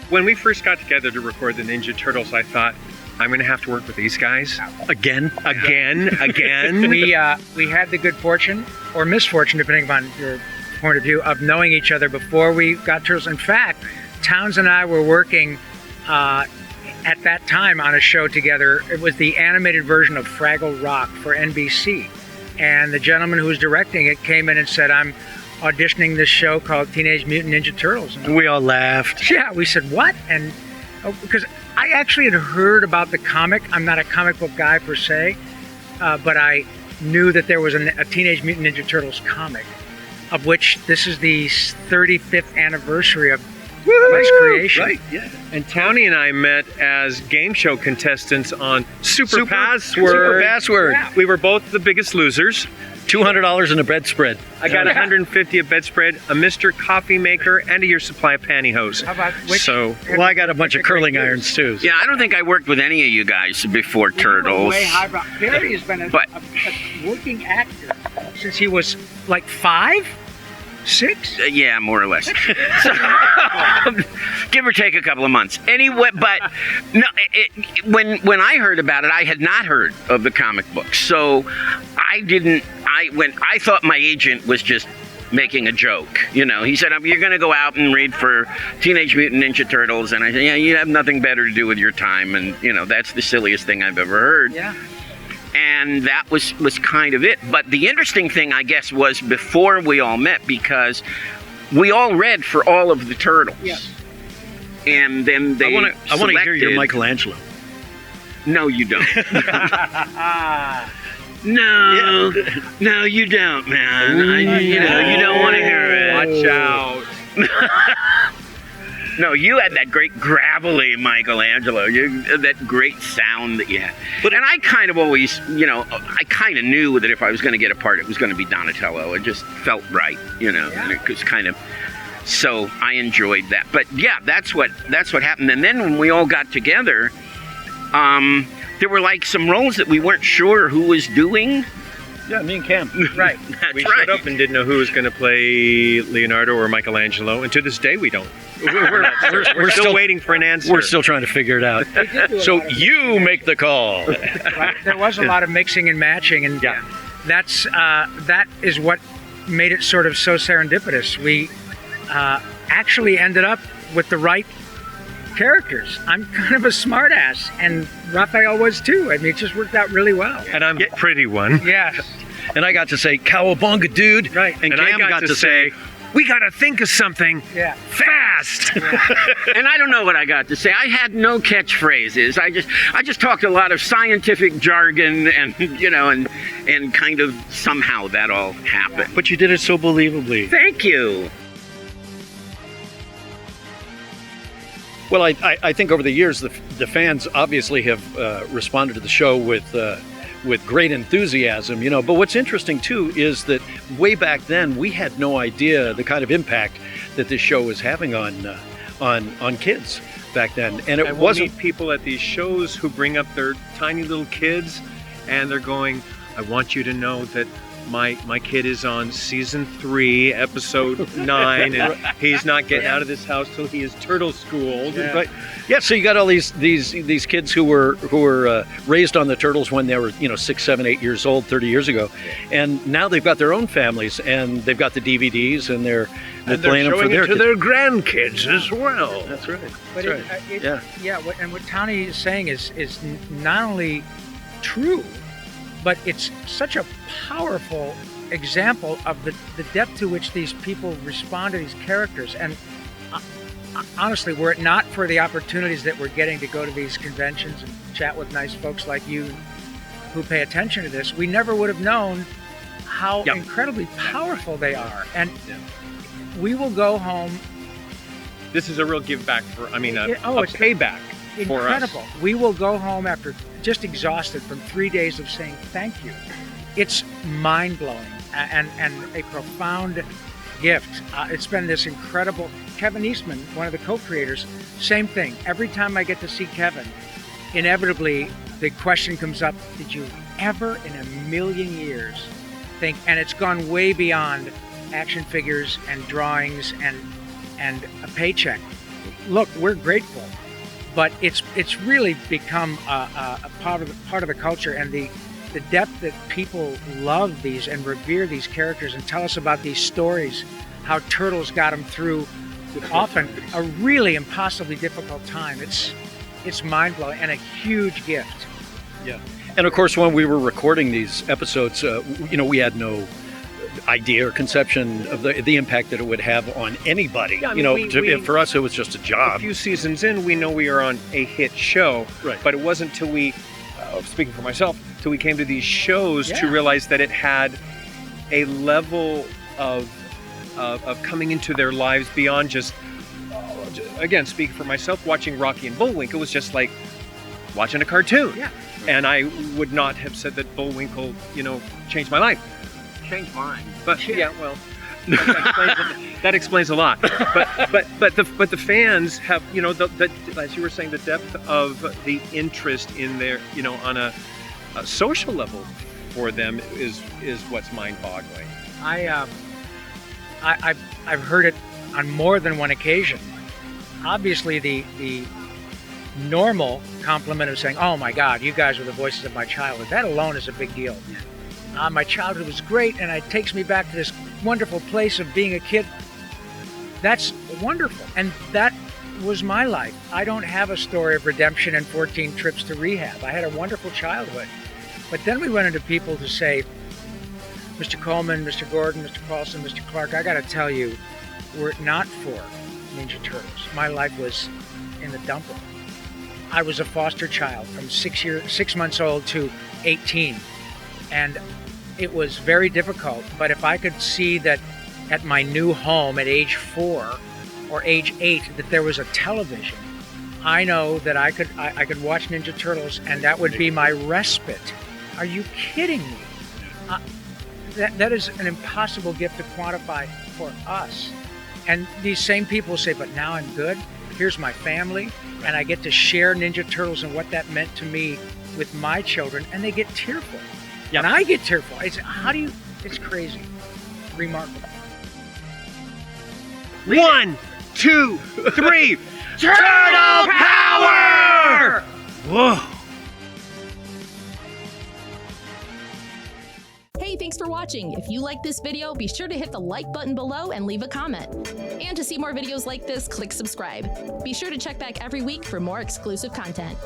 When we first got together to record the Ninja Turtles, I thought, I'm going to have to work with these guys again. We had the good fortune or misfortune, depending upon your point of view, of knowing each other before we got Turtles. In fact, Towns and I were working at that time on a show together. It was the animated version of Fraggle Rock for NBC. And the gentleman who was directing it came in and said, I'm auditioning this show called Teenage Mutant Ninja Turtles. And we all laughed. Yeah, we said, what? And because I actually had heard about the comic. I'm not a comic book guy per se, but I knew that there was a Teenage Mutant Ninja Turtles comic, of which this is the 35th anniversary of its creation. Right, yeah. And Townie and I met as game show contestants on Super Password. Super Password. Yeah. We were both the biggest losers. $200 in a bedspread. I got $150 a bedspread, a Mr. Coffee Maker, and a year supply of pantyhose. How about which? So, Well, I got a bunch of curling irons too. Yeah, I don't think I worked with any of you guys before Turtles. Way high, Barry has been a working actor since he was like 5, 6. Yeah, more or less. So, give or take a couple of months. Anyway, but no, when I heard about it, I had not heard of the comic book, so I thought my agent was just making a joke. You know, he said, you're going to go out and read for Teenage Mutant Ninja Turtles, and I said, yeah, you have nothing better to do with your time, and that's the silliest thing I've ever heard. Yeah. And that was kind of it. But the interesting thing, I guess, was before we all met, because we all read for all of the Turtles. Yeah. And then they I want to hear your Michelangelo. No, you don't. No, no, you don't, man. You don't want to hear it. watch out. No, you had that great gravelly Michelangelo. That great sound that you had. And I kind of always, I kind of knew that if I was going to get a part, it was going to be Donatello. It just felt right, and it was kind of. So I enjoyed that. But yeah, that's what happened. And then when we all got together, there were like some roles that we weren't sure who was doing. Yeah, me and Cam. Right. We showed up and didn't know who was going to play Leonardo or Michelangelo, and to this day we don't. We're still waiting for an answer. We're still trying to figure it out. So you make the call. Right. There was a lot of mixing and matching, and that's that is what made it sort of so serendipitous. We actually ended up with the right characters. I'm kind of a smartass, and Raphael was too. I mean, it just worked out really well. And I'm the pretty one. Yes. And I got to say, Cowabunga, dude. Right. And And I Cam got to say, we got to think of something fast. And I don't know what I got to say. I had no catchphrases. I just talked a lot of scientific jargon, and and kind of somehow that all happened. But you did it so believably. Thank you. Well, I think over the years, the fans obviously have responded to the show with great enthusiasm, But what's interesting too is that way back then we had no idea the kind of impact that this show was having on kids back then, and we'll wasn't. Meet people at these shows who bring up their tiny little kids, and they're going, "I want you to know that my kid is on season 3, episode 9, and he's not getting out of this house till he is turtle schooled." Yeah. Right. Yeah. So you got all these kids who were raised on the Turtles when they were 6, 7, 8 years old 30 years ago, and now they've got their own families and they've got the DVDs and they're playing them for their kids. Their grandkids as well. That's right. But Right. and what Tony is saying is not only true, but it's such a powerful example of the depth to which these people respond to these characters. And honestly, were it not for the opportunities that we're getting to go to these conventions and chat with nice folks like you who pay attention to this, we never would have known how incredibly powerful they are. And we will go home. This is a real give back a payback for us. Incredible. We will go home after just exhausted from 3 days of saying thank you. It's mind-blowing and a profound gift. It's been this incredible. Kevin Eastman, one of the co-creators, same thing. Every time I get to see Kevin, inevitably the question comes up, did you ever in a million years think, and it's gone way beyond action figures and drawings and a paycheck. look, we're grateful, but it's really become a part of the culture, and the depth that people love these and revere these characters and tell us about these stories, how Turtles got them through often a really impossibly difficult time. It's mind-blowing and a huge gift. Yeah. And of course, when we were recording these episodes, we had no idea or conception of the impact that it would have on anybody. Yeah, I mean, for us, it was just a job. A few seasons in, we know we are on a hit show, right? But it wasn't till we, speaking for myself, till we came to these shows to realize that it had a level of coming into their lives beyond just, again, speaking for myself, watching Rocky and Bullwinkle was just like watching a cartoon. Yeah. And I would not have said that Bullwinkle, changed my life. Changed mine. But yeah, well, that explains a lot. But the fans have, as you were saying, the depth of the interest in their, on a social level for them is what's mind-boggling. I've heard it on more than one occasion. Obviously, the normal compliment of saying, "Oh my God, you guys were the voices of my childhood," that alone is a big deal. My childhood was great, and it takes me back to this wonderful place of being a kid. That's wonderful, and that was my life. I don't have a story of redemption and 14 trips to rehab. I had a wonderful childhood. But then we run into people who say, "Mr. Coleman, Mr. Gordon, Mr. Paulson, Mr. Clark, I got to tell you, were it not for Ninja Turtles, my life was in the dumper. I was a foster child from 6 months old to 18, and it was very difficult. But if I could see that at my new home at age 4 or age 8 that there was a television, I know that I could watch Ninja Turtles, and that would be my respite." Are you kidding me? That is an impossible gift to quantify for us. And these same people say, "But now I'm good. Here's my family, and I get to share Ninja Turtles and what that meant to me with my children," and they get tearful. Yep. And I get tearful. It's crazy. Remarkable. 1, 2, 3, Turtle Power! Whoa. Hey, thanks for watching. If you like this video, be sure to hit the like button below and leave a comment. And to see more videos like this, click subscribe. Be sure to check back every week for more exclusive content.